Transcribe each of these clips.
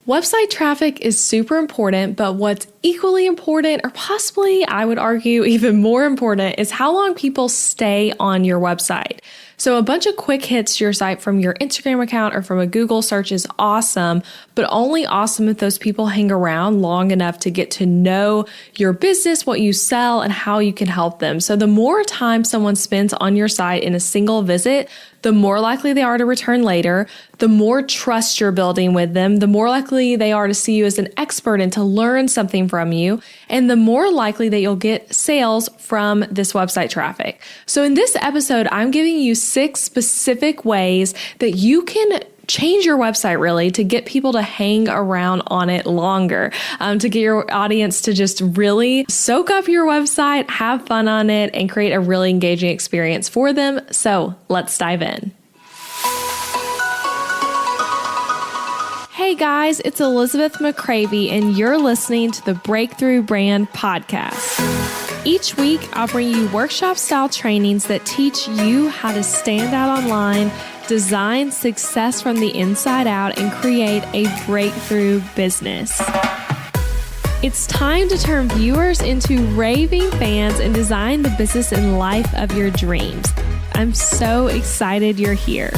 Website traffic is super important, but what's equally important, or possibly I would argue even more important, is how long people stay on your website. So a bunch of quick hits to your site from your Instagram account or from a Google search is awesome, but only awesome if those people hang around long enough to get to know your business, what you sell, and how you can help them. So the more time someone spends on your site in a single visit, the more likely they are to return later, the more trust you're building with them, the more likely they are to see you as an expert and to learn something from you, and the more likely that you'll get sales from this website traffic. So in this episode, I'm giving you 6 specific ways that you can change your website really to get people to hang around on it longer, to get your audience to just really soak up your website, have fun on it, and create a really engaging experience for them. So let's dive in. Hey guys, it's Elizabeth McCravy, and you're listening to the Breakthrough Brand Podcast. Each week, I'll bring you workshop-style trainings that teach you how to stand out online, design success from the inside out, and create a breakthrough business. It's time to turn viewers into raving fans and design the business and life of your dreams. I'm so excited you're here.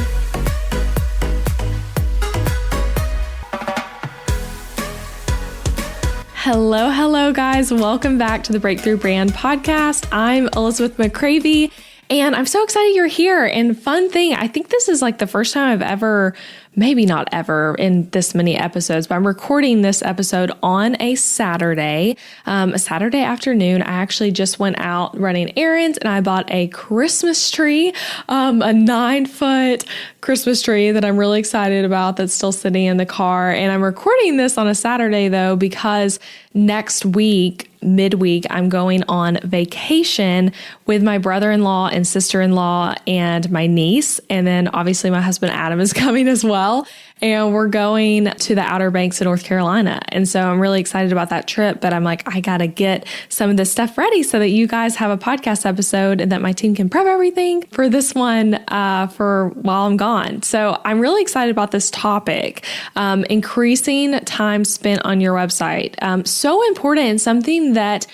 Hello guys. Welcome back to the Breakthrough Brand Podcast. I'm Elizabeth McCravy, and I'm so excited you're here. And fun thing, I think this is like the first time I've ever, maybe not ever in this many episodes, but I'm recording this episode on a Saturday afternoon. I actually just went out running errands and I bought a Christmas tree, a 9-foot Christmas tree that I'm really excited about that's still sitting in the car. And I'm recording this on a Saturday though, because next week, midweek, I'm going on vacation with my brother-in-law and sister-in-law and my niece. And then obviously my husband Adam is coming as well. And we're going to the Outer Banks of North Carolina. And so I'm really excited about that trip, but I'm like, I got to get some of this stuff ready so that you guys have a podcast episode and that my team can prep everything for this one for while I'm gone. So I'm really excited about this topic, increasing time spent on your website. So important and something that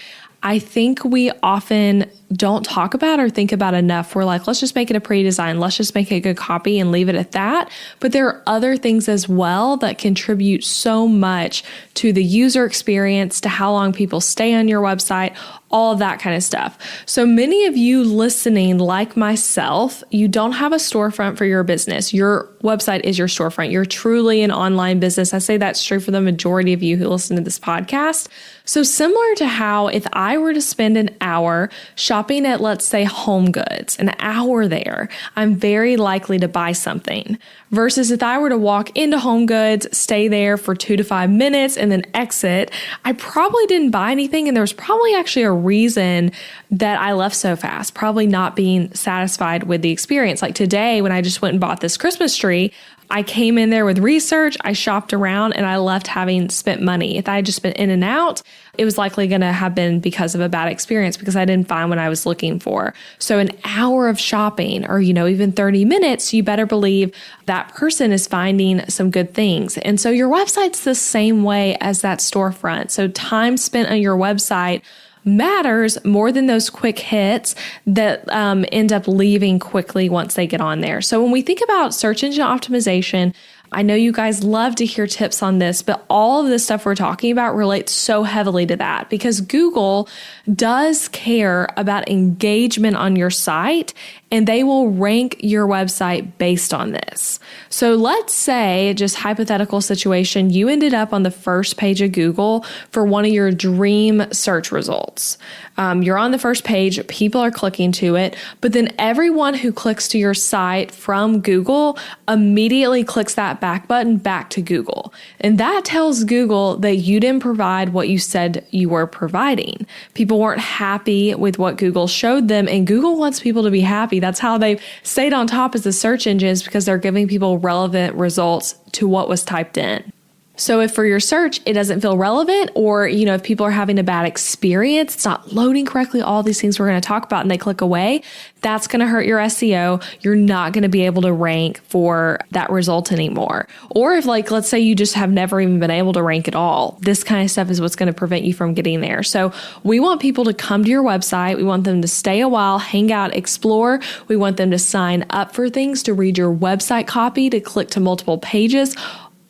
I think we often don't talk about or think about enough. We're like, let's just make it a pretty design. Let's just make it a good copy and leave it at that. But there are other things as well that contribute so much to the user experience, to how long people stay on your website, all of that kind of stuff. So many of you listening, like myself, you don't have a storefront for your business. Your website is your storefront. You're truly an online business. I say that's true for the majority of you who listen to this podcast. So similar to how if I were to spend an hour shopping at, let's say, Home Goods, an hour there, I'm very likely to buy something. Versus if I were to walk into Home Goods, stay there for 2 to 5 minutes, and then exit, I probably didn't buy anything. And there was probably actually a reason that I left so fast, probably not being satisfied with the experience. Like today, when I just went and bought this Christmas tree, I came in there with research, I shopped around, and I left having spent money. If I had just been in and out, it was likely going to have been because of a bad experience because I didn't find what I was looking for. So an hour of shopping or, even 30 minutes, you better believe that person is finding some good things. And so your website's the same way as that storefront. So time spent on your website matters more than those quick hits that end up leaving quickly once they get on there. So when we think about search engine optimization, I know you guys love to hear tips on this, but all of this stuff we're talking about relates so heavily to that because Google does care about engagement on your site and they will rank your website based on this. So let's say, just hypothetical situation, you ended up on the first page of Google for one of your dream search results. You're on the first page, people are clicking to it, but then everyone who clicks to your site from Google immediately clicks that back button back to Google. And that tells Google that you didn't provide what you said you were providing. People weren't happy with what Google showed them, and Google wants people to be happy. That's how they've stayed on top as a search engine, is because they're giving people relevant results to what was typed in. So if for your search, it doesn't feel relevant, or, if people are having a bad experience, it's not loading correctly, all these things we're going to talk about, and they click away, that's going to hurt your SEO. You're not going to be able to rank for that result anymore. Or if let's say you just have never even been able to rank at all, this kind of stuff is what's going to prevent you from getting there. So we want people to come to your website. We want them to stay a while, hang out, explore. We want them to sign up for things, to read your website copy, to click to multiple pages,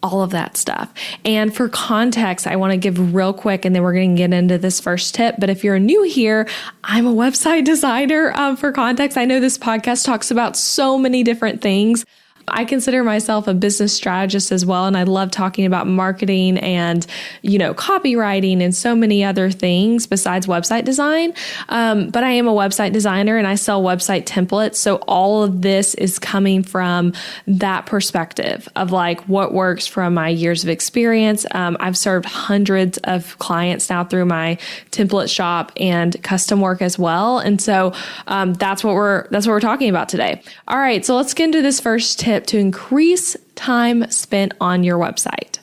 all of that stuff. And for context, I want to give real quick, and then we're going to get into this first tip. But if you're new here, I'm a website designer. For context, I know this podcast talks about so many different things. I consider myself a business strategist as well, and I love talking about marketing and, copywriting and so many other things besides website design. But I am a website designer and I sell website templates. So all of this is coming from that perspective of what works from my years of experience. I've served hundreds of clients now through my template shop and custom work as well. And so that's what we're talking about today. All right, so let's get into this first tip to increase time spent on your website.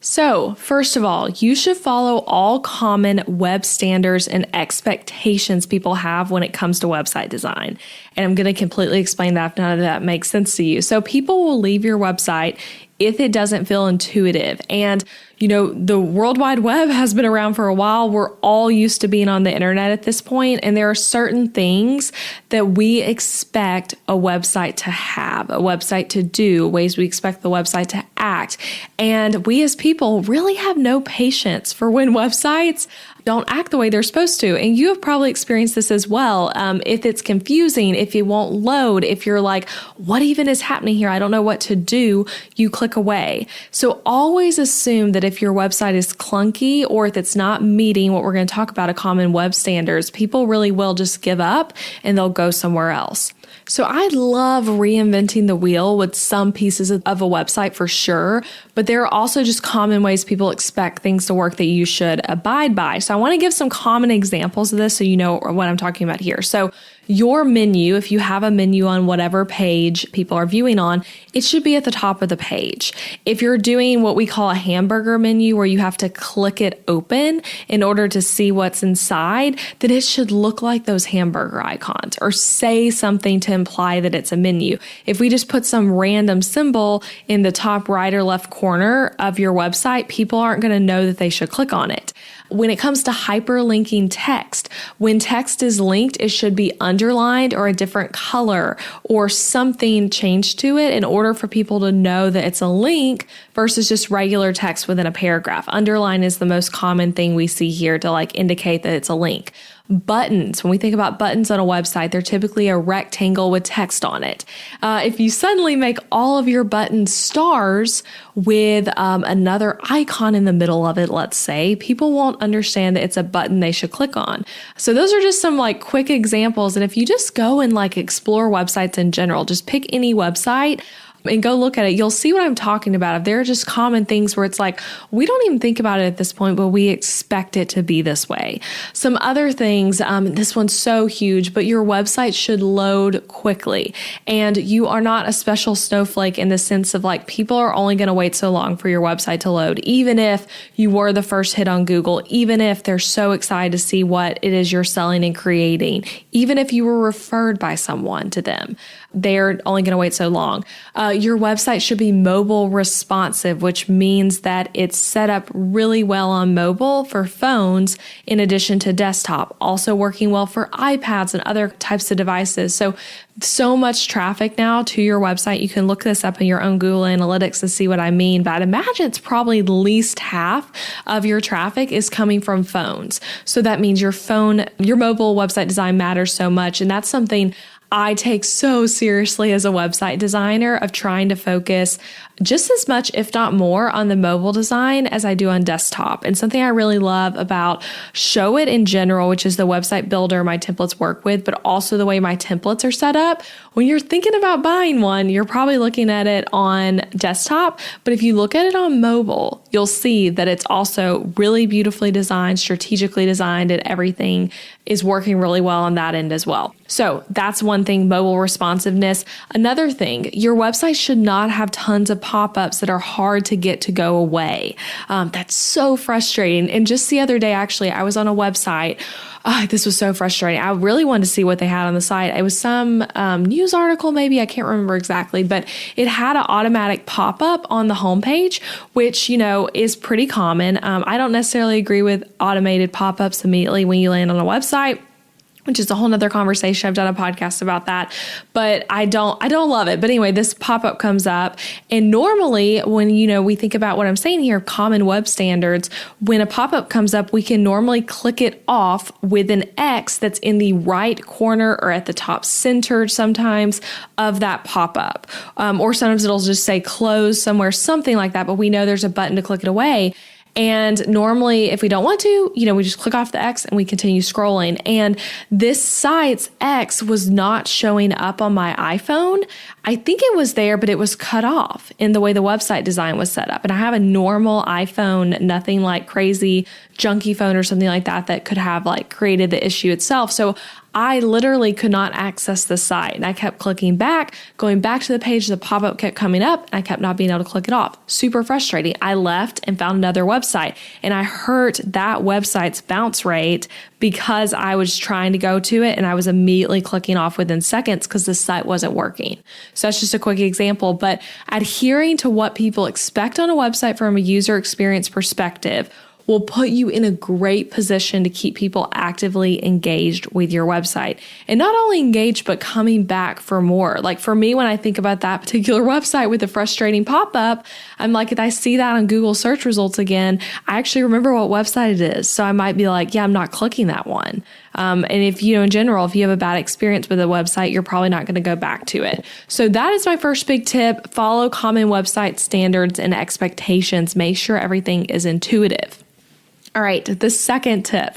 So, first of all, you should follow all common web standards and expectations people have when it comes to website design. And I'm going to completely explain that if none of that makes sense to you. So people will leave your website if it doesn't feel intuitive. And, the World Wide Web has been around for a while. We're all used to being on the internet at this point, and there are certain things that we expect a website to have, a website to do, ways we expect the website to act. And we as people really have no patience for when websites don't act the way they're supposed to. And you have probably experienced this as well. If it's confusing, if it won't load, if you're like, what even is happening here? I don't know what to do. You click away. So always assume that if your website is clunky or if it's not meeting what we're going to talk about, a common web standards, people really will just give up and they'll go somewhere else. So I love reinventing the wheel with some pieces of a website for sure, but there are also just common ways people expect things to work that you should abide by. So I want to give some common examples of this so you know what I'm talking about here. So your menu, if you have a menu on whatever page people are viewing on, it should be at the top of the page. If you're doing what we call a hamburger menu where you have to click it open in order to see what's inside, then it should look like those hamburger icons or say something to imply that it's a menu. If we just put some random symbol in the top right or left corner of your website, people aren't going to know that they should click on it. When it comes to hyperlinking text, when text is linked, it should be underlined or a different color or something changed to it in order for people to know that it's a link versus just regular text within a paragraph. Underline is the most common thing we see here to indicate that it's a link. Buttons, when we think about buttons on a website, they're typically a rectangle with text on it. If you suddenly make all of your buttons stars with another icon in the middle of it, let's say, people won't understand that it's a button they should click on. So those are just some quick examples. And if you just go and explore websites in general, just pick any website and go look at it, you'll see what I'm talking about. If there are just common things where it's we don't even think about it at this point, but we expect it to be this way. Some other things, this one's so huge, but your website should load quickly. And you are not a special snowflake in the sense of people are only going to wait so long for your website to load. Even if you were the first hit on Google, even if they're so excited to see what it is you're selling and creating, even if you were referred by someone to them, they're only going to wait so long. Your website should be mobile responsive, which means that it's set up really well on mobile for phones in addition to desktop, also working well for iPads and other types of devices. So much traffic now to your website. You can look this up in your own Google Analytics to see what I mean, but I'd imagine it's probably at least half of your traffic is coming from phones. So that means your mobile website design matters so much. And that's something I take so seriously as a website designer of trying to focus just as much, if not more, on the mobile design as I do on desktop. And something I really love about Showit in general, which is the website builder my templates work with, but also the way my templates are set up. When you're thinking about buying one, you're probably looking at it on desktop, but if you look at it on mobile, you'll see that it's also really beautifully designed, strategically designed, and everything is working really well on that end as well. So that's one thing, mobile responsiveness. Another thing, your website should not have tons of pop-ups that are hard to get to go away. That's so frustrating. And just the other day, actually, I was on a website. This was so frustrating. I really wanted to see what they had on the site. It was some news article, maybe. I can't remember exactly, but it had an automatic pop-up on the homepage, which, is pretty common. I don't necessarily agree with automated pop-ups immediately when you land on a website, which is a whole nother conversation. I've done a podcast about that, but I don't love it. But anyway, this pop-up comes up, and normally when, we think about what I'm saying here, common web standards, when a pop-up comes up, we can normally click it off with an X that's in the right corner or at the top center sometimes of that pop-up. Or sometimes it'll just say close somewhere, something like that, but we know there's a button to click it away. And normally, if we don't want to, we just click off the X and we continue scrolling. And this site's X was not showing up on my iPhone. I think it was there, but it was cut off in the way the website design was set up. And I have a normal iPhone, nothing like crazy junky phone or something like that could have created the issue itself. So I literally could not access the site, and I kept clicking back, going back to the page, the pop-up kept coming up, and I kept not being able to click it off. Super frustrating. I left and found another website, and I hurt that website's bounce rate because I was trying to go to it and I was immediately clicking off within seconds because the site wasn't working. So that's just a quick example, but adhering to what people expect on a website from a user experience perspective will put you in a great position to keep people actively engaged with your website. And not only engaged, but coming back for more. Like for me, when I think about that particular website with the frustrating pop-up, I'm like, if I see that on Google search results again, I actually remember what website it is. So I might be like, yeah, I'm not clicking that one. And if, in general, if you have a bad experience with a website, you're probably not going to go back to it. So that is my first big tip. Follow common website standards and expectations. Make sure everything is intuitive. All right, the second tip,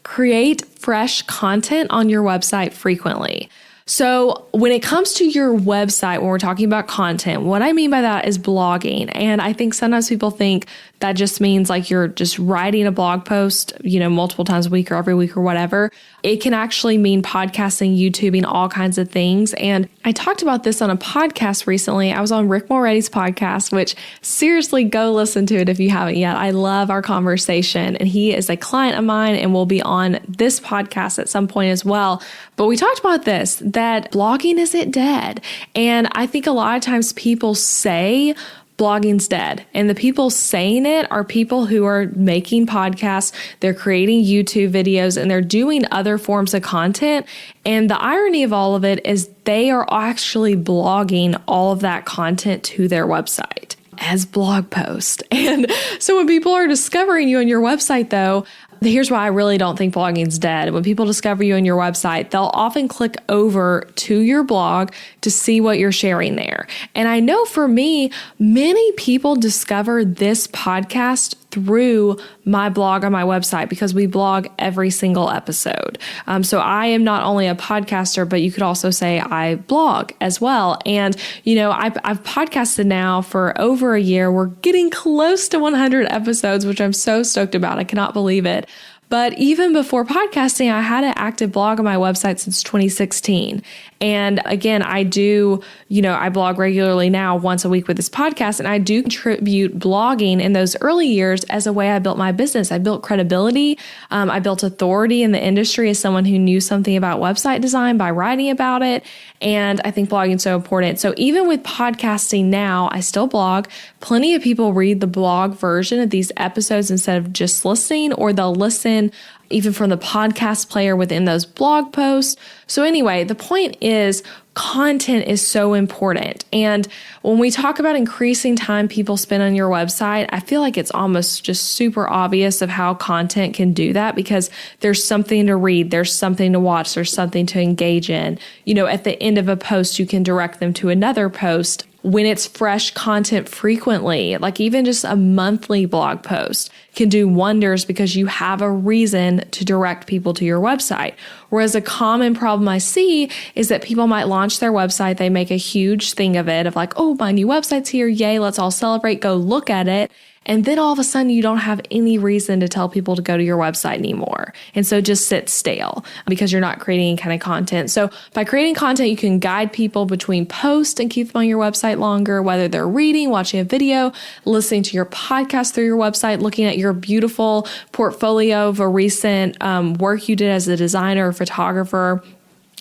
create fresh content on your website frequently. So when it comes to your website, when we're talking about content, what I mean by that is blogging. And I think sometimes people think that just means you're just writing a blog post, multiple times a week or every week or whatever. It can actually mean podcasting, YouTubing, all kinds of things. And I talked about this on a podcast recently. I was on Rick Mulready's podcast, which seriously, go listen to it if you haven't yet. I love our conversation, and he is a client of mine and will be on this podcast at some point as well. But we talked about this, that blogging isn't dead. And I think a lot of times people say blogging's dead. And the people saying it are people who are making podcasts, they're creating YouTube videos, and they're doing other forms of content. And the irony of all of it is they are actually blogging all of that content to their website as blog posts. And so when people are discovering you on your website, though, here's why I really don't think blogging's dead. When people discover you on your website, they'll often click over to your blog to see what you're sharing there. And I know for me, many people discover this podcast through my blog on my website because we blog every single episode. So I am not only a podcaster, but you could also say I blog as well. And, I've podcasted now for over a year. We're getting close to 100 episodes, which I'm so stoked about. I cannot believe it. But even before podcasting, I had an active blog on my website since 2016. And again, I blog regularly now once a week with this podcast, and I do contribute blogging in those early years as a way I built my business. I built credibility. I built authority in the industry as someone who knew something about website design by writing about it. And I think blogging is so important. So even with podcasting now, I still blog. Plenty of people read the blog version of these episodes instead of just listening, or they'll listen even from the podcast player within those blog posts. So anyway, the point is content is so important. And when we talk about increasing time people spend on your website, I feel like it's almost just super obvious of how content can do that, because there's something to read, there's something to watch, there's something to engage in. At the end of a post, you can direct them to another post. When it's fresh content frequently, like even just a monthly blog post can do wonders because you have a reason to direct people to your website. Whereas a common problem I see is that people might launch their website, they make a huge thing of it, of like, oh, my new website's here, yay, let's all celebrate, go look at it. And then all of a sudden you don't have any reason to tell people to go to your website anymore. And so just sit stale because you're not creating any kind of content. So by creating content, you can guide people between posts and keep them on your website longer, whether they're reading, watching a video, listening to your podcast through your website, looking at your beautiful portfolio of a recent work you did as a designer or photographer,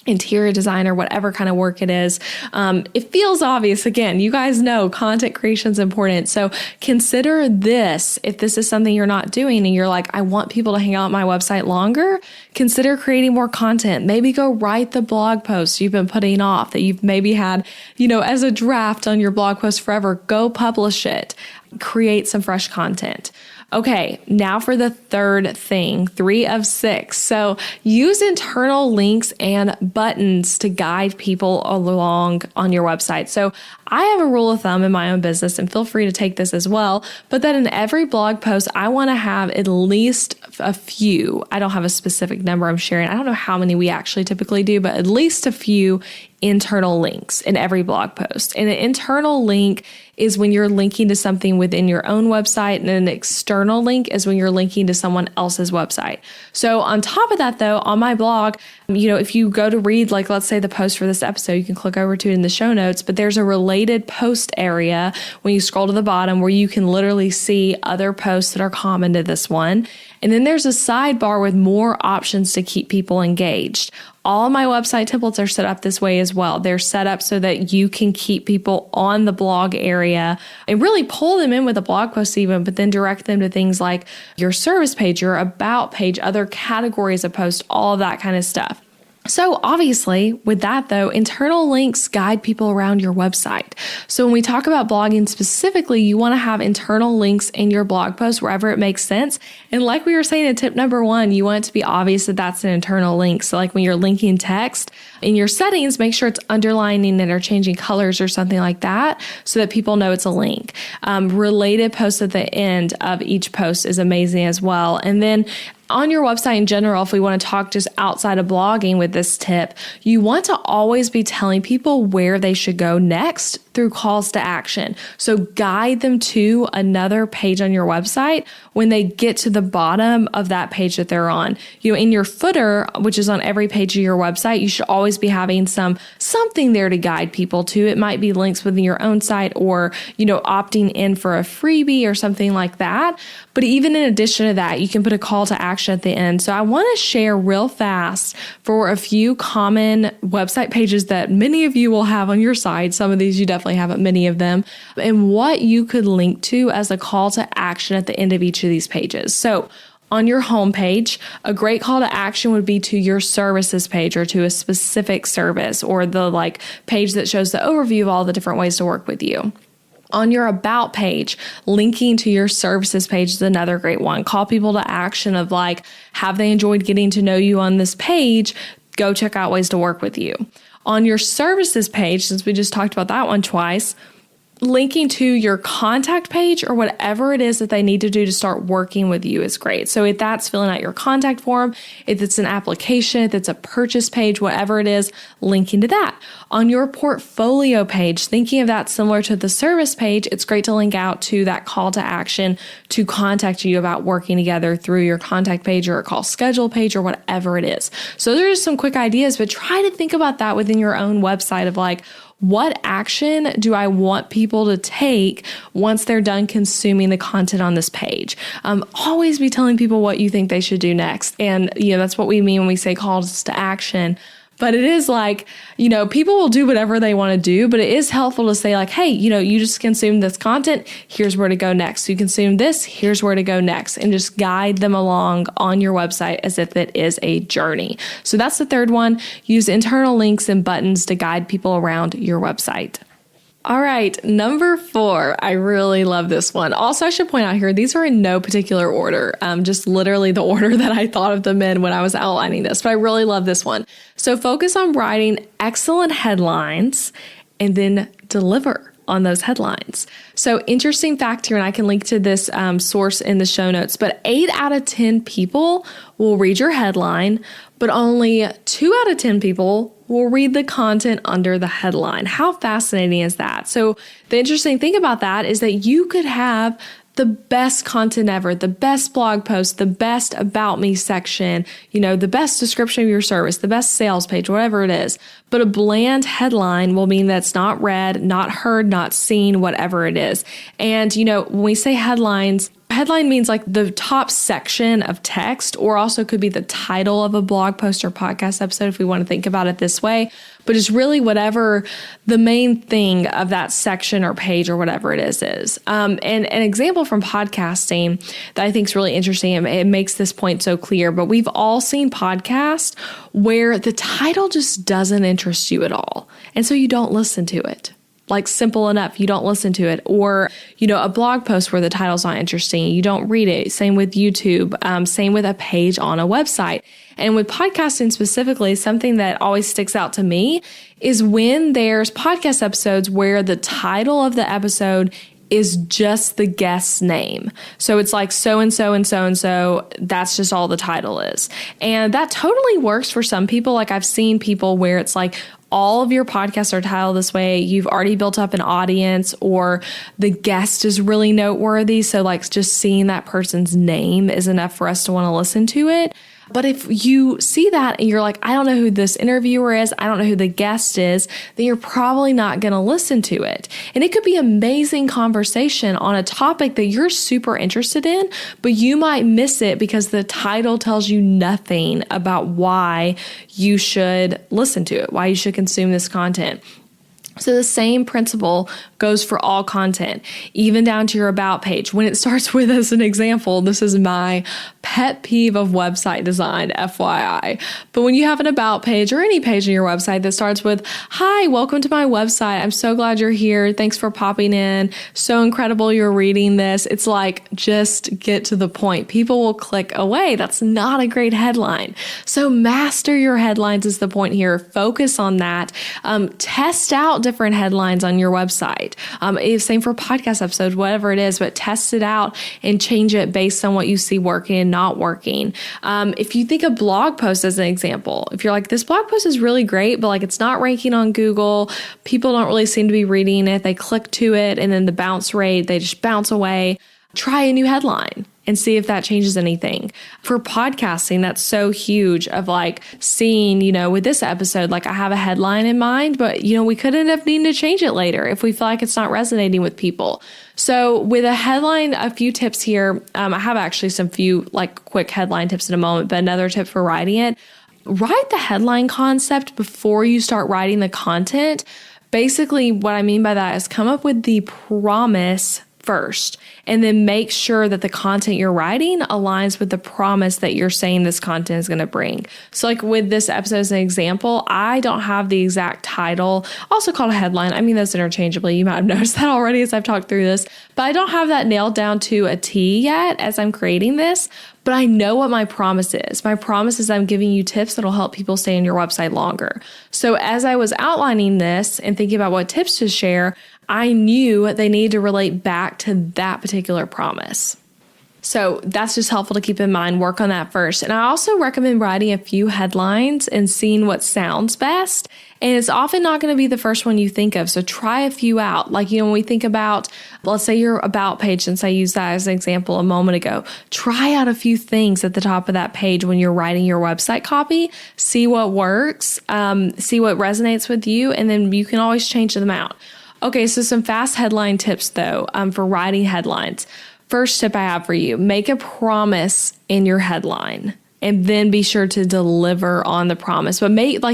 interior designer, whatever kind of work it is. It feels obvious. Again, you guys know content creation is important. So consider this. If this is something you're not doing and you're like, I want people to hang out on my website longer, consider creating more content. Maybe go write the blog post you've been putting off that you've maybe had, as a draft on your blog post forever. Go publish it. Create some fresh content. Okay, now for the third thing, 3 of 6. So use internal links and buttons to guide people along on your website. So I have a rule of thumb in my own business, and feel free to take this as well, but that in every blog post, I want to have at least a few. I don't have a specific number I'm sharing. I don't know how many we actually typically do, but at least a few internal links in every blog post. And an internal link is when you're linking to something within your own website, and an external link is when you're linking to someone else's website. So on top of that though, on my blog, if you go to read, like let's say the post for this episode, you can click over to it in the show notes, but there's a related post area when you scroll to the bottom where you can literally see other posts that are common to this one. And then there's a sidebar with more options to keep people engaged. All of my website templates are set up this way as well. They're set up so that you can keep people on the blog area and really pull them in with a blog post even, but then direct them to things like your service page, your about page, other categories of posts, all of that kind of stuff. So obviously with that though, internal links guide people around your website. So when we talk about blogging specifically, you want to have internal links in your blog post wherever it makes sense. And like we were saying in tip number 1, you want it to be obvious that that's an internal link. So like when you're linking text in your settings, make sure it's underlining it or changing colors or something like that so that people know it's a link. Related posts at the end of each post is amazing as well. And then on your website in general, if we want to talk just outside of blogging with this tip, you want to always be telling people where they should go next through calls to action. So guide them to another page on your website when they get to the bottom of that page that they're on. In your footer, which is on every page of your website, you should always be having something there to guide people to. It might be links within your own site or, opting in for a freebie or something like that. But even in addition to that, you can put a call to action at the end. So I want to share real fast for a few common website pages that many of you will have on your site. Some of these you definitely have, but many of them, and what you could link to as a call to action at the end of each of these pages. So on your homepage, a great call to action would be to your services page or to a specific service, or the page that shows the overview of all the different ways to work with you. On your about page, linking to your services page is another great one. Call people to action of have they enjoyed getting to know you on this page? Go check out ways to work with you. On your services page, since we just talked about that one twice, linking to your contact page or whatever it is that they need to do to start working with you is great. So if that's filling out your contact form, if it's an application, if it's a purchase page, whatever it is, linking to that. On your portfolio page, thinking of that similar to the service page, it's great to link out to that call to action to contact you about working together through your contact page or a call schedule page or whatever it is. So there's some quick ideas, but try to think about that within your own website of what action do I want people to take once they're done consuming the content on this page? Always be telling people what you think they should do next. And, that's what we mean when we say calls to action. But it is people will do whatever they want to do, but it is helpful to say hey, you just consumed this content. Here's where to go next. You consume this. Here's where to go next, and just guide them along on your website as if it is a journey. So that's the third one. Use internal links and buttons to guide people around your website. All right, number 4. I really love this one. Also, I should point out here, these are in no particular order, just literally the order that I thought of them in when I was outlining this, but I really love this one. So focus on writing excellent headlines and then deliver on those headlines. So interesting fact here, and I can link to this source in the show notes, but 8 out of 10 people will read your headline, but only 2 out of 10 people will read the content under the headline. How fascinating is that? So the interesting thing about that is that you could have the best content ever, the best blog post, the best about me section, the best description of your service, the best sales page, whatever it is. But a bland headline will mean that's not read, not heard, not seen, whatever it is. And, when we say headline means like the top section of text, or also could be the title of a blog post or podcast episode if we want to think about it this way. But it's really whatever the main thing of that section or page or whatever it is. And an example from podcasting that I think is really interesting, and it makes this point so clear, but we've all seen podcasts where the title just doesn't interest you at all. And so you don't listen to it. Like, simple enough, you don't listen to it. Or, a blog post where the title's not interesting, you don't read it. Same with YouTube, same with a page on a website. And with podcasting specifically, something that always sticks out to me is when there's podcast episodes where the title of the episode is just the guest's name. So it's like so-and-so and so-and-so, that's just all the title is. And that totally works for some people. Like, I've seen people where it's like, all of your podcasts are titled this way. You've already built up an audience, or the guest is really noteworthy. So like, just seeing that person's name is enough for us to want to listen to it. But if you see that and you're like, I don't know who this interviewer is, I don't know who the guest is, then you're probably not going to listen to it. And it could be amazing conversation on a topic that you're super interested in, but you might miss it because the title tells you nothing about why you should listen to it, why you should consume this content. So the same principle goes for all content, even down to your about page. When it starts with, as an example, this is my pet peeve of website design, FYI. But when you have an about page or any page on your website that starts with, "Hi, welcome to my website. I'm so glad you're here. Thanks for popping in. So incredible you're reading this." It's like, just get to the point. People will click away. That's not a great headline. So master your headlines is the point here. Focus on that. Test out different headlines on your website. Same for podcast episodes, whatever it is, but test it out and change it based on what you see working and not working. If you think a blog post as an example, if you're like, this blog post is really great, but like, it's not ranking on Google, people don't really seem to be reading it, they click to it, and then the bounce rate, they just bounce away. Try a new headline and see if that changes anything. For podcasting, that's so huge of like seeing, with this episode, like I have a headline in mind, but we could end up needing to change it later if we feel like it's not resonating with people. So with a headline, a few tips here. I have actually some few like quick headline tips in a moment, but another tip for writing it, write the headline concept before you start writing the content. Basically, what I mean by that is come up with the promise first, and then make sure that the content you're writing aligns with the promise that you're saying this content is going to bring. So like with this episode as an example, I don't have the exact title, also called a headline. I mean those interchangeably. You might have noticed that already as I've talked through this, but I don't have that nailed down to a T yet as I'm creating this. But I know what my promise is. My promise is I'm giving you tips that'll help people stay on your website longer. So as I was outlining this and thinking about what tips to share, I knew they needed to relate back to that particular promise. So that's just helpful to keep in mind. Work on that first. And I also recommend writing a few headlines and seeing what sounds best. And it's often not going to be the first one you think of. So try a few out. Like, when we think about, let's say your about page, since I used that as an example a moment ago, try out a few things at the top of that page when you're writing your website copy. See what works, see what resonates with you, and then you can always change them out. Okay, so some fast headline tips though, for writing headlines. First tip I have for you, make a promise in your headline and then be sure to deliver on the promise. But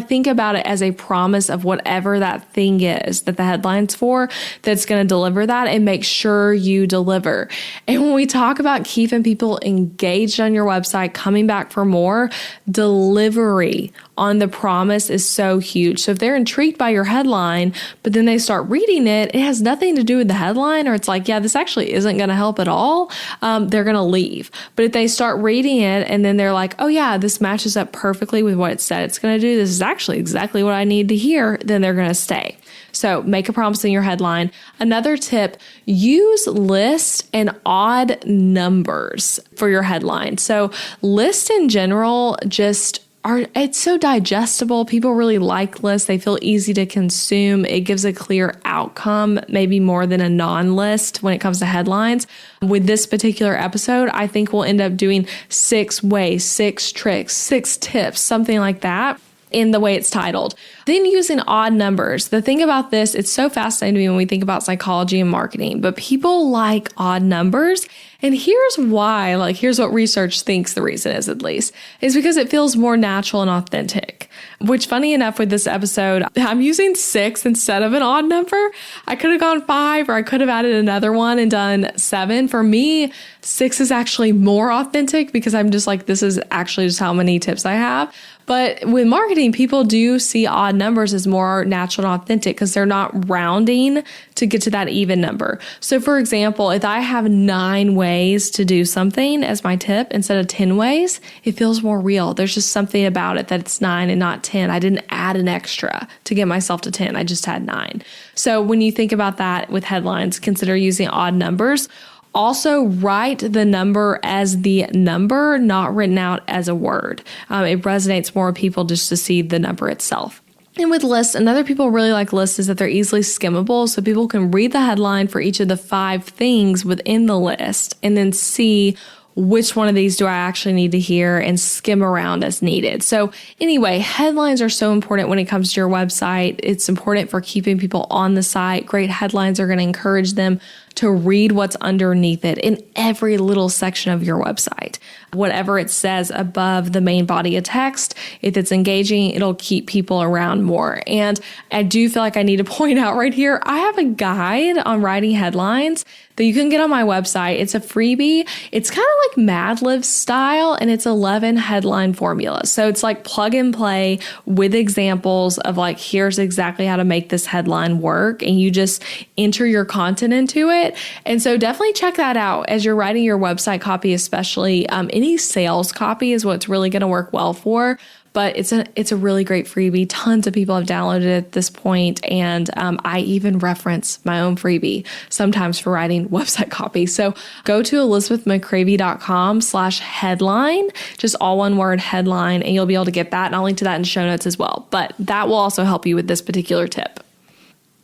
think about it as a promise of whatever that thing is that the headline's for that's going to deliver that, and make sure you deliver. And when we talk about keeping people engaged on your website, coming back for more, delivery on the promise is so huge. So if they're intrigued by your headline, but then they start reading it, it has nothing to do with the headline, or it's like, yeah, this actually isn't going to help at all, they're going to leave. But if they start reading it and then they're like, oh yeah, this matches up perfectly with what it said it's going to do, this is actually exactly what I need to hear, then they're going to stay. So make a promise in your headline. Another tip, use list and odd numbers for your headline. So list in general just it's so digestible. People really like lists. They feel easy to consume. It gives a clear outcome, maybe more than a non-list when it comes to headlines. With this particular episode, I think we'll end up doing 6 ways, 6 tricks, 6 tips, something like that, in the way it's titled. Then using odd numbers. The thing about this, it's so fascinating to me when we think about psychology and marketing, but people like odd numbers. And here's why, here's what research thinks the reason is, at least, is because it feels more natural and authentic. Which, funny enough, with this episode, I'm using 6 instead of an odd number. I could have gone 5, or I could have added another one and done 7. For me, 6 is actually more authentic because I'm just like, this is actually just how many tips I have. But with marketing, people do see odd numbers as more natural and authentic because they're not rounding to get to that even number. So for example, if I have 9 ways to do something as my tip instead of 10 ways, it feels more real. There's just something about it that it's 9 and not 10. I didn't add an extra to get myself to 10. I just had 9. So when you think about that with headlines, consider using odd numbers. Also, write the number as the number, not written out as a word. It resonates more with people just to see the number itself. And with lists, another people really like lists is that they're easily skimmable. So people can read the headline for each of the 5 things within the list and then see which one of these do I actually need to hear and skim around as needed. So anyway, headlines are so important when it comes to your website. It's important for keeping people on the site. Great headlines are going to encourage them to read what's underneath it in every little section of your website. Whatever it says above the main body of text, if it's engaging, it'll keep people around more. And I do feel like I need to point out right here, I have a guide on writing headlines that you can get on my website. It's a freebie. It's kind of like Mad Lib style, and it's 11 headline formulas. So it's like plug and play with examples of here's exactly how to make this headline work. And you just enter your content into it. And so definitely check that out as you're writing your website copy, especially any sales copy is what's really going to work well for. But it's a really great freebie. Tons of people have downloaded it at this point, and I even reference my own freebie sometimes for writing website copy. So go to elizabethmccravy.com/headline, just all one word, headline, and you'll be able to get that. And I'll link to that in show notes as well. But that will also help you with this particular tip.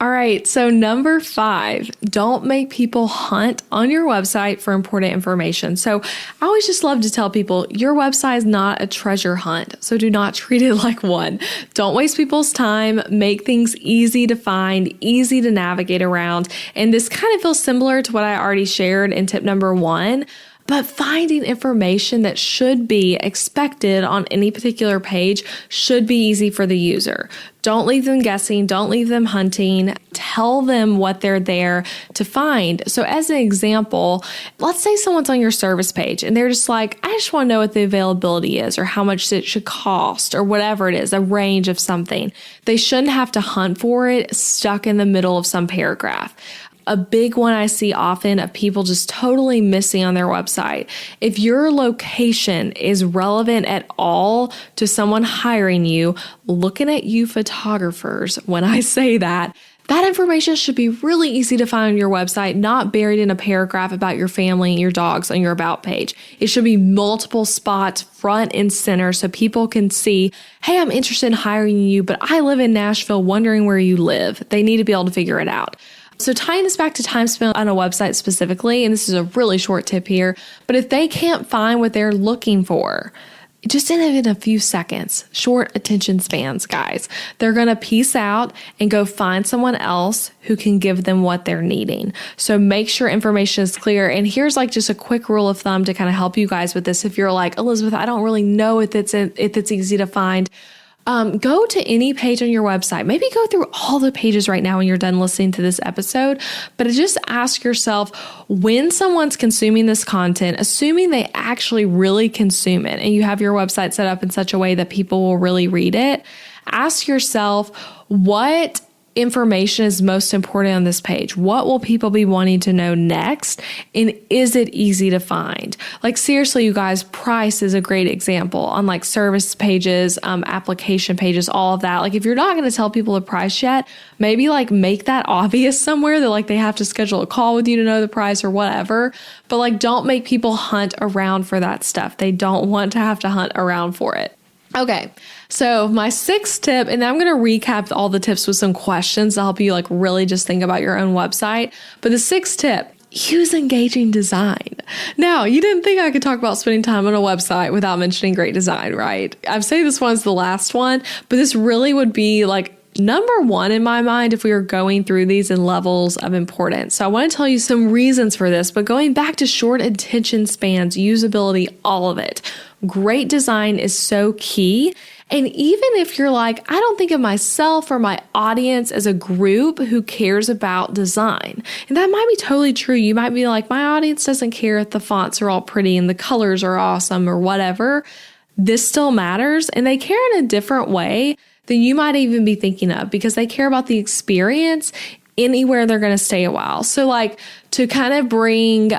All right, so number 5, don't make people hunt on your website for important information. So I always just love to tell people your website is not a treasure hunt, so do not treat it like one. Don't waste people's time. Make things easy to find, easy to navigate around. And this kind of feels similar to what I already shared in tip number 1. But finding information that should be expected on any particular page should be easy for the user. Don't leave them guessing. Don't leave them hunting. Tell them what they're there to find. So as an example, let's say someone's on your service page and they're just like, I just want to know what the availability is or how much it should cost or whatever it is, a range of something. They shouldn't have to hunt for it stuck in the middle of some paragraph. A big one I see often of people just totally missing on their website. If your location is relevant at all to someone hiring you, looking at you photographers, when I say that information should be really easy to find on your website, not buried in a paragraph about your family and your dogs on your about page. It should be multiple spots, front and center, so people can see, hey, I'm interested in hiring you, but I live in Nashville, wondering where you live. They need to be able to figure it out. So tying this back to time spent on a website specifically, and this is a really short tip here, but if they can't find what they're looking for, just in a few seconds, short attention spans, guys, they're going to peace out and go find someone else who can give them what they're needing. So make sure information is clear. And here's just a quick rule of thumb to kind of help you guys with this. If you're like, Elizabeth, I don't really know if it's easy to find. Go to any page on your website. Maybe go through all the pages right now when you're done listening to this episode, but just ask yourself, when someone's consuming this content, assuming they actually really consume it and you have your website set up in such a way that people will really read it, ask yourself, what information is most important on this page? What will people be wanting to know next? And is it easy to find? Seriously, you guys, price is a great example on service pages, application pages, all of that. If you're not going to tell people the price yet, maybe make that obvious somewhere that they have to schedule a call with you to know the price or whatever. But don't make people hunt around for that stuff. They don't want to have to hunt around for it. Okay, so my sixth tip, and then I'm going to recap all the tips with some questions to help you like really just think about your own website. But the sixth tip, use engaging design. Now, you didn't think I could talk about spending time on a website without mentioning great design, right? I'm saying this one's the last one, but this really would be like number one in my mind if we were going through these in levels of importance. So I want to tell you some reasons for this, but going back to short attention spans, usability, all of it. Great design is so key. And even if you're like, I don't think of myself or my audience as a group who cares about design. And that might be totally true. You might be like, my audience doesn't care if the fonts are all pretty and the colors are awesome or whatever. This still matters. And they care in a different way than you might even be thinking of because they care about the experience anywhere they're going to stay a while. So like to kind of bring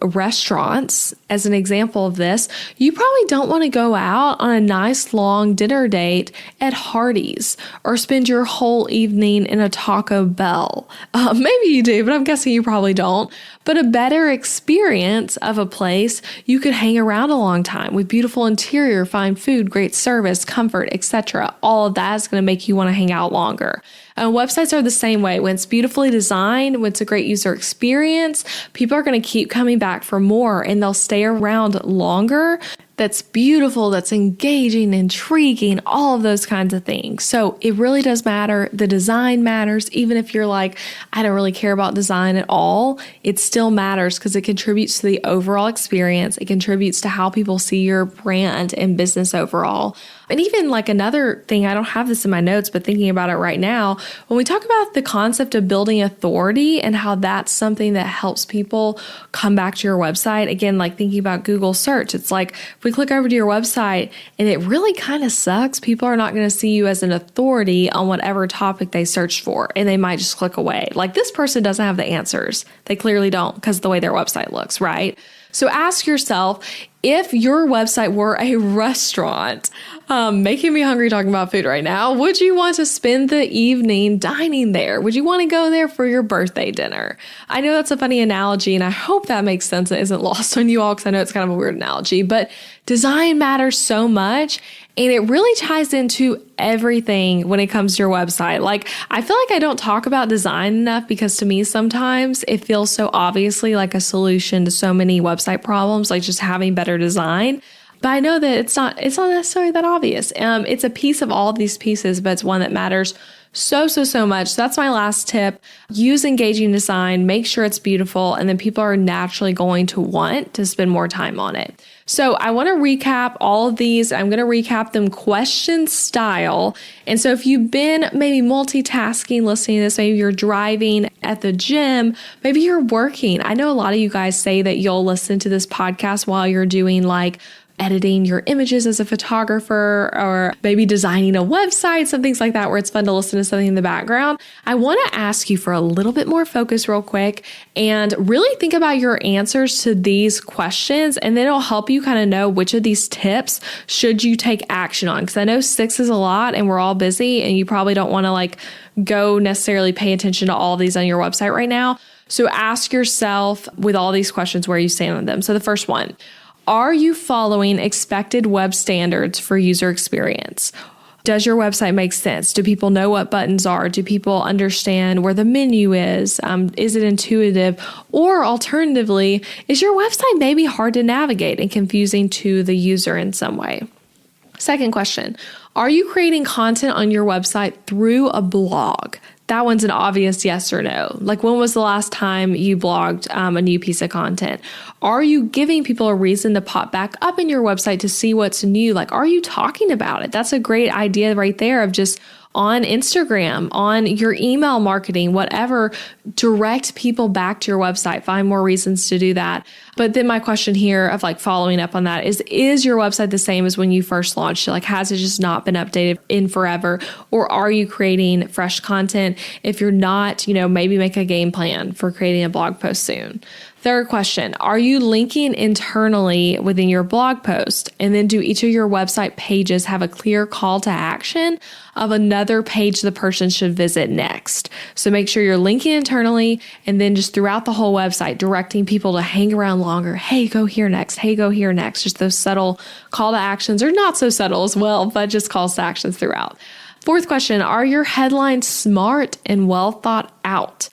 restaurants as an example of this, you probably don't want to go out on a nice long dinner date at Hardee's or spend your whole evening in a Taco Bell. Maybe you do, but I'm guessing you probably don't. But a better experience of a place you could hang around a long time with beautiful interior, fine food, great service, comfort, etc. All of that is going to make you want to hang out longer. Websites are the same way. When it's beautifully designed, when it's a great user experience, people are going to keep coming back for more and they'll stay around longer. That's beautiful, that's engaging, intriguing, all of those kinds of things. So it really does matter. The design matters. Even if you're like, I don't really care about design at all, it still matters because it contributes to the overall experience. It contributes to how people see your brand and business overall. And even like another thing, I don't have this in my notes, but thinking about it right now, when we talk about the concept of building authority and how that's something that helps people come back to your website, again, like thinking about Google search, it's like if we click over to your website and it really kind of sucks, people are not going to see you as an authority on whatever topic they searched for, and they might just click away. Like this person doesn't have the answers. They clearly don't because of the way their website looks, right? So ask yourself, if your website were a restaurant, making me hungry talking about food right now, would you want to spend the evening dining there? Would you want to go there for your birthday dinner? I know that's a funny analogy, and I hope that makes sense and isn't lost on you all because I know it's kind of a weird analogy, but design matters so much. And it really ties into everything when it comes to your website. Like, I feel like I don't talk about design enough because to me, sometimes it feels so obviously like a solution to so many website problems, like just having better design. But I know that it's not necessarily that obvious. It's a piece of all of these pieces, but it's one that matters so much. So that's my last tip. Use engaging design, make sure it's beautiful, and then people are naturally going to want to spend more time on it. So I want to recap all of these. I'm going to recap them question style. And so if you've been maybe multitasking, listening to this, maybe you're driving at the gym, maybe you're working. I know a lot of you guys say that you'll listen to this podcast while you're doing like editing your images as a photographer or maybe designing a website, some things like that where it's fun to listen to something in the background. I want to ask you for a little bit more focus real quick and really think about your answers to these questions, and then it'll help you kind of know which of these tips should you take action on, because I know 6 is a lot and we're all busy and you probably don't want to like go necessarily pay attention to all these on your website right now. So ask yourself with all these questions where you stand on them. So the first one, are you following expected web standards for user experience? Does your website make sense? Do people know what buttons are? Do people understand where the menu is? Is it intuitive? Or alternatively, is your website maybe hard to navigate and confusing to the user in some way? Second question, are you creating content on your website through a blog? That one's an obvious yes or no. Like, when was the last time you blogged a new piece of content? Are you giving people a reason to pop back up in your website to see what's new? Like, are you talking about it? That's a great idea right there of just on Instagram, on your email marketing, whatever, direct people back to your website, find more reasons to do that. But then my question here of like following up on that is your website the same as when you first launched it? Like, has it just not been updated in forever? Or are you creating fresh content? If you're not, maybe make a game plan for creating a blog post soon. Third question, are you linking internally within your blog post? And then do each of your website pages have a clear call to action of another page the person should visit next? So make sure you're linking internally and then just throughout the whole website, directing people to hang around longer. Hey, go here next. Hey, go here next. Just those subtle call to actions, or not so subtle as well, but just calls to actions throughout. Fourth question, are your headlines smart and well thought out?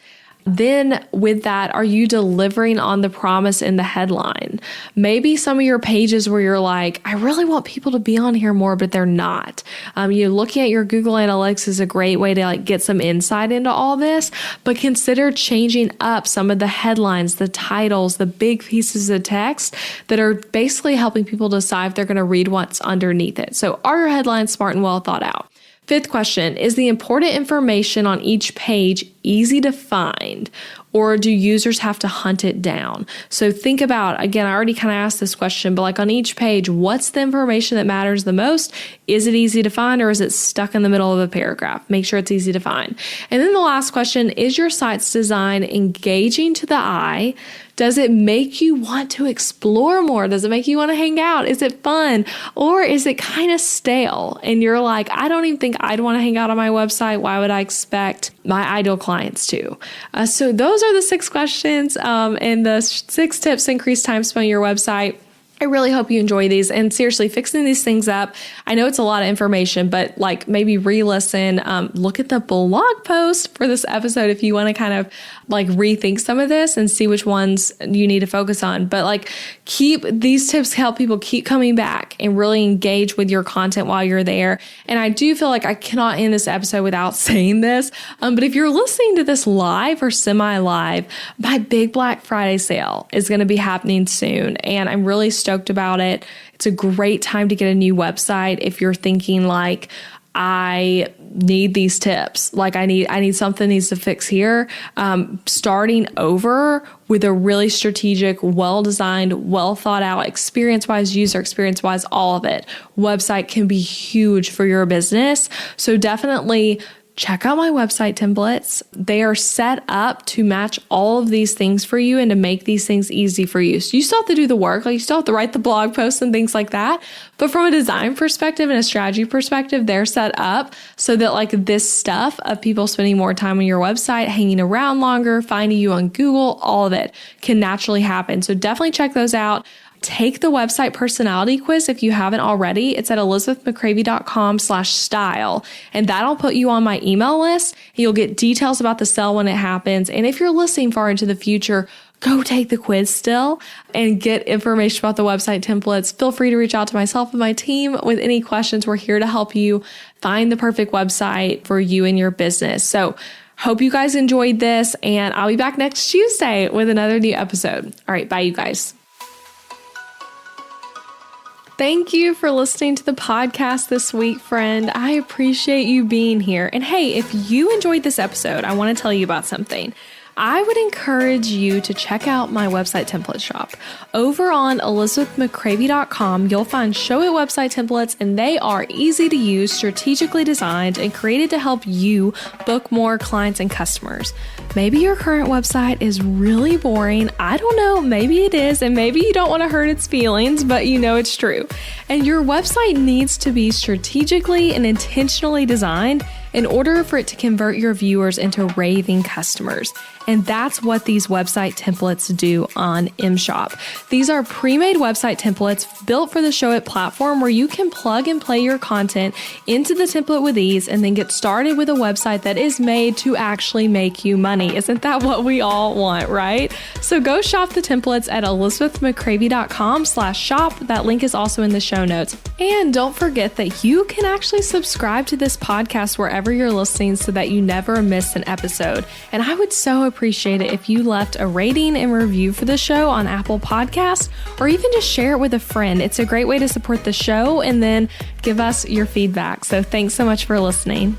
Then with that, are you delivering on the promise in the headline? Maybe some of your pages where you're like, I really want people to be on here more, but they're not. Looking at your Google Analytics is a great way to get some insight into all this, but consider changing up some of the headlines, the titles, the big pieces of text that are basically helping people decide if they're going to read what's underneath it. So are your headlines smart and well thought out? Fifth question, is the important information on each page easy to find, or do users have to hunt it down? So think about, again, I already kind of asked this question, but on each page, what's the information that matters the most? Is it easy to find, or is it stuck in the middle of a paragraph? Make sure it's easy to find. And then the last question, is your site's design engaging to the eye? Does it make you want to explore more? Does it make you want to hang out? Is it fun? Or is it kind of stale? And you're like, I don't even think I'd want to hang out on my website. Why would I expect my ideal clients to? So those are the 6 questions and the 6 tips to increase time spent on your website. I really hope you enjoy these, and seriously, fixing these things up. I know it's a lot of information, but maybe re-listen, look at the blog post for this episode if you want to kind of rethink some of this and see which ones you need to focus on. But keep these tips, help people keep coming back and really engage with your content while you're there. And I do feel like I cannot end this episode without saying this. But if you're listening to this live or semi-live, my big Black Friday sale is going to be happening soon, and I'm really stoked about it. It's a great time to get a new website if you're thinking I need these tips. I need something needs to fix here. Starting over with a really strategic, well-designed, well-thought-out, experience-wise, user experience-wise, all of it. Website can be huge for your business. So definitely check out my website templates. They are set up to match all of these things for you and to make these things easy for you. So you still have to do the work. You still have to write the blog posts and things like that. But from a design perspective and a strategy perspective, they're set up so that this stuff of people spending more time on your website, hanging around longer, finding you on Google, all of it can naturally happen. So definitely check those out. Take the website personality quiz if you haven't already. It's at elizabethmccravy.com/style. And that'll put you on my email list. You'll get details about the sale when it happens. And if you're listening far into the future, go take the quiz still and get information about the website templates. Feel free to reach out to myself and my team with any questions. We're here to help you find the perfect website for you and your business. So hope you guys enjoyed this, and I'll be back next Tuesday with another new episode. All right, bye you guys. Thank you for listening to the podcast this week, friend. I appreciate you being here. And hey, if you enjoyed this episode, I want to tell you about something. I would encourage you to check out my website template shop. Over on elizabethmccravy.com, you'll find Show It website templates, and they are easy to use, strategically designed, and created to help you book more clients and customers. Maybe your current website is really boring. I don't know, maybe it is, and maybe you don't want to hurt its feelings, but you know it's true. And your website needs to be strategically and intentionally designed in order for it to convert your viewers into raving customers. And that's what these website templates do on MShop. These are pre-made website templates built for the Show It platform where you can plug and play your content into the template with ease and then get started with a website that is made to actually make you money. Isn't that what we all want, right? So go shop the templates at elizabethmccravy.com/shop. That link is also in the show notes. And don't forget that you can actually subscribe to this podcast wherever you're listening so that you never miss an episode. And I would so appreciate it if you left a rating and review for the show on Apple Podcasts, or even just share it with a friend. It's a great way to support the show and then give us your feedback. So thanks so much for listening.